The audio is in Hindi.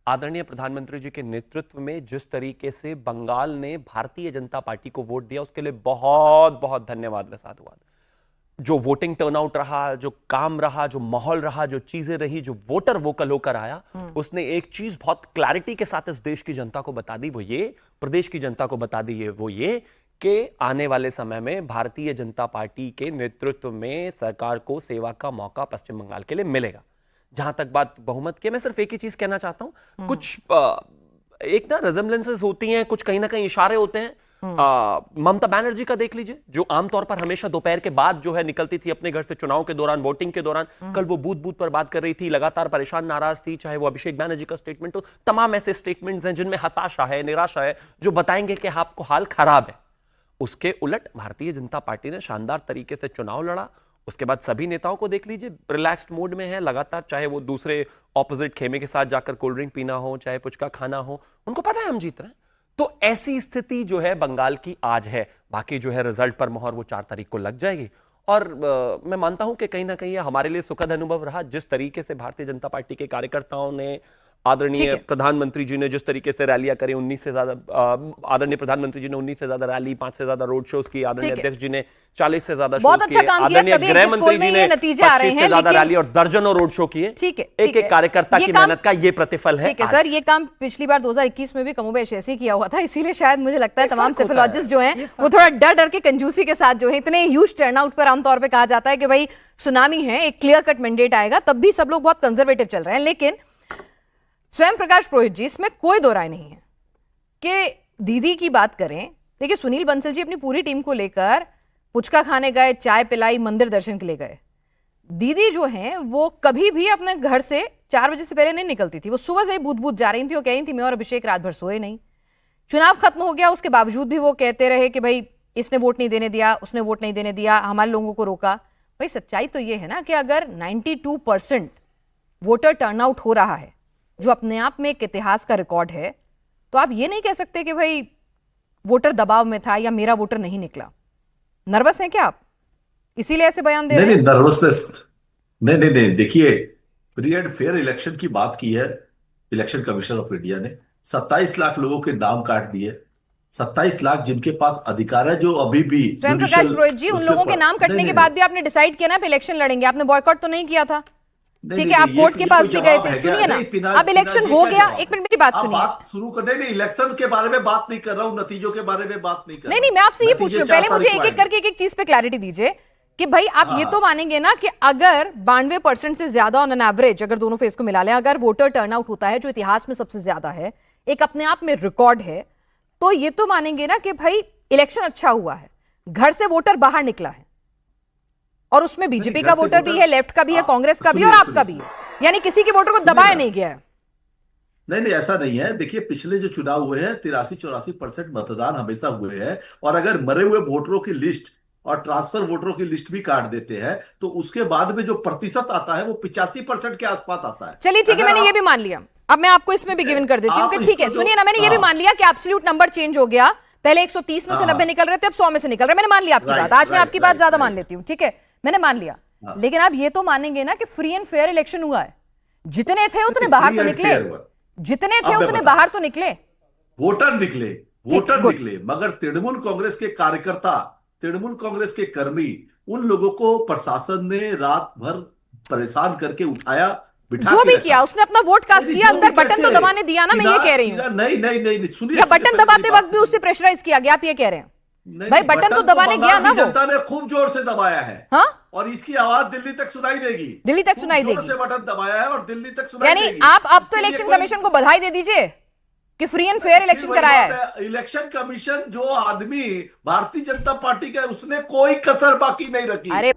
आदरणीय प्रधानमंत्री जी के नेतृत्व में जिस तरीके से बंगाल ने भारतीय जनता पार्टी को वोट दिया, उसके लिए बहुत बहुत धन्यवाद व साधुवाद। जो वोटिंग टर्नआउट रहा, जो काम रहा, जो माहौल रहा, जो चीजें रही, जो वोटर वोकल होकर आया, उसने एक चीज बहुत क्लैरिटी के साथ इस देश की जनता को बता दी, वो ये, प्रदेश की जनता को बता दी है, वो ये कि आने वाले समय में भारतीय जनता पार्टी के नेतृत्व में सरकार को सेवा का मौका पश्चिम बंगाल के लिए मिलेगा। जहां तक बात बहुमत की, मैं सिर्फ एक ही चीज कहना चाहता हूं, कुछ एक ना रिजेम्बलेंसेस होती हैं, कुछ कहीं ना कहीं इशारे होते हैं। ममता बनर्जी का देख लीजिए, जो आमतौर पर हमेशा दोपहर के बाद जो है निकलती थी अपने घर से चुनाव के दौरान, वोटिंग के दौरान, कल वो बूथ बूथ पर बात कर रही थी, लगातार परेशान नाराज थी, चाहे वो अभिषेक बनर्जी का स्टेटमेंट हो, तमाम ऐसे स्टेटमेंट्स हैं जिनमें हताशा है, निराशा है, जो बताएंगे कि आपको हाल खराब है। उसके उलट भारतीय जनता पार्टी ने शानदार तरीके से चुनाव लड़ा। उसके बाद सभी नेताओं को देख लीजिए, रिलैक्स्ड मोड में है लगातार, चाहे वो दूसरे ऑपोजिट खेमे के साथ जाकर कोल्ड ड्रिंक पीना हो, चाहे पुचका खाना हो, उनको पता है हम जीत रहे हैं। तो ऐसी स्थिति जो है बंगाल की आज है। बाकी जो है रिजल्ट पर मोहर वो 4 तारीख को लग जाएगी। और मैं मानता हूं कि कहीं ना कहीं हमारे लिए सुखद अनुभव रहा, जिस तरीके से भारतीय जनता पार्टी के कार्यकर्ताओं ने, आदरणीय प्रधानमंत्री जी ने जिस तरीके से रैलियां करी, 19 से ज्यादा, आदरणीय प्रधानमंत्री जी ने 19 से ज्यादा रैली, 5 से ज्यादा रोड शोज की, आदरणीय अध्यक्ष जी ने 40 से ज्यादा शोज किए, आदरणीय गृह मंत्री जी ने 25 से ज्यादा रैली और दर्जनों रोड शो किए। एक एक कार्यकर्ता की मेहनत का ये प्रतिफल है। ठीक है सर, ये काम पिछली बार 2021 में भी कमोबेश ऐसे ही किया हुआ था, इसीलिए शायद मुझे लगता है तमाम सेफोलॉजिस्ट जो हैं वो थोड़ा डर डर के, कंजूसी के साथ जो है, इतने ह्यूज टर्नआउट पर आमतौर पर कहा जाता है कि भाई सुनामी है, एक क्लियर कट मैंडेट आएगा, तब भी सब लोग बहुत कंजर्वेटिव चल रहे हैं। लेकिन स्वयं प्रकाश पुरोहित जी, इसमें कोई दो राय नहीं है कि दीदी की बात करें। देखिए, सुनील बंसल जी अपनी पूरी टीम को लेकर पुचका खाने गए, चाय पिलाई, मंदिर दर्शन के लिए गए। दीदी जो हैं वो कभी भी अपने घर से 4 बजे से पहले नहीं निकलती थी। वो सुबह से ही बूथ बूथ जा रही थी। वो कह रही थी मैं और अभिषेक रात भर सोए नहीं। चुनाव खत्म हो गया, उसके बावजूद भी वो कहते रहे कि भाई इसने वोट नहीं देने दिया, उसने वोट नहीं देने दिया, हमारे लोगों को रोका। भाई सच्चाई तो ये है ना कि अगर 92% वोटर टर्नआउट हो रहा है, जो अपने आप में एक इतिहास का रिकॉर्ड है, तो आप ये नहीं कह सकते कि भाई वोटर दबाव में था या मेरा वोटर नहीं निकला। नर्वस हैं क्या आप, इसीलिए ऐसे बयान दे रहे हैं? नहीं, नर्वसनेस नहीं नहीं नहीं, देखिए, फ्री एंड फेयर इलेक्शन की बात की है इलेक्शन कमीशन ऑफ इंडिया ने। 27 लाख लोगों के नाम काट दिए, 27 लाख जिनके पास अधिकार है, जो अभी भी स्वयं प्रकाश पुरोहित जी, उन लोगों के नाम कटने के बाद भी आपने डिसाइड किया ना इलेक्शन लड़ेंगे, आपने बॉयकॉट तो नहीं किया था। ठीक है, आप कोर्ट के पास भी गए थे। सुनिए ना, अब इलेक्शन हो गया, एक मिनट मेरी बात सुनिए। बात शुरू करने, नहीं, इलेक्शन के बारे में बात नहीं कर रहा हूं, नतीजों के बारे में बात नहीं कर रहा हूं। नहीं, मैं आपसे ये पूछ रही हूँ, पहले मुझे एक एक करके एक चीज पे क्लैरिटी दीजिए कि भाई आप ये तो मानेंगे ना कि अगर 92% से ज्यादा ऑन एन एवरेज, अगर दोनों फेज को मिला लें, अगर वोटर टर्नआउट होता है जो इतिहास में सबसे ज्यादा है, एक अपने आप में रिकॉर्ड है, तो ये तो मानेंगे ना कि भाई इलेक्शन अच्छा हुआ है, घर से वोटर बाहर निकला है, और उसमें बीजेपी का वोटर भी है, लेफ्ट का भी है, कांग्रेस का भी और आपका भी है, यानी किसी के वोटर को दबाया नहीं गया है। नहीं, ऐसा नहीं है। देखिए, पिछले जो चुनाव हुए हैं 83-84% मतदान हमेशा हुए हैं, और अगर मरे हुए वोटरों की लिस्ट और ट्रांसफर वोटरों की लिस्ट भी काट देते हैं तो उसके बाद में जो प्रतिशत आता है वो 85% के आसपास आता है। चलिए ठीक है, मैंने ये भी मान लिया। अब मैं आपको इसमें भी गिवन कर देती हूँ कि ठीक है, सुनिए ना, मैंने ये भी मान लिया कि एब्सोल्यूट नंबर चेंज हो गया, पहले 130 में से 90 निकल रहे थे, अब 100 में से निकल रहे। मैंने मान लिया आपकी बात, आज मैं आपकी बात ज्यादा मान लेती हूँ, ठीक है, मैंने मान लिया। लेकिन आप ये तो मानेंगे ना कि फ्री एंड फेयर इलेक्शन हुआ है, जितने थे उतने बाहर तो निकले, जितने थे उतने बाहर तो निकले, वोटर निकले, मगर तृणमूल कांग्रेस के कार्यकर्ता, तृणमूल कांग्रेस के कर्मी, उन लोगों को प्रशासन ने रात भर परेशान करके उठाया, बिठा जो भी किया, उसने अपना वोट कास्ट दिया, अंदर बटन तो दबाने दिया ना, मैं ये कह रही हूँ। नहीं, सुनिए, या बटन दबाते वक्त भी उससे प्रेशराइज किया गया, आप ये कह रहे हैं? भाई बटन तो दबाने गया ना, जनता ने खूब जोर से दबाया है। हाँ? और इसकी आवाज दिल्ली तक सुनाई देगी, दिल्ली तक सुनाई देगी, जोर से बटन दबाया है और दिल्ली तक सुनाई देगी। यानी आप अब तो इलेक्शन कमीशन को बधाई दे दीजिए कि फ्री एंड फेयर इलेक्शन कराया है। इलेक्शन कमीशन, जो आदमी भारतीय जनता पार्टी का, उसने कोई कसर बाकी नहीं रखी। अरे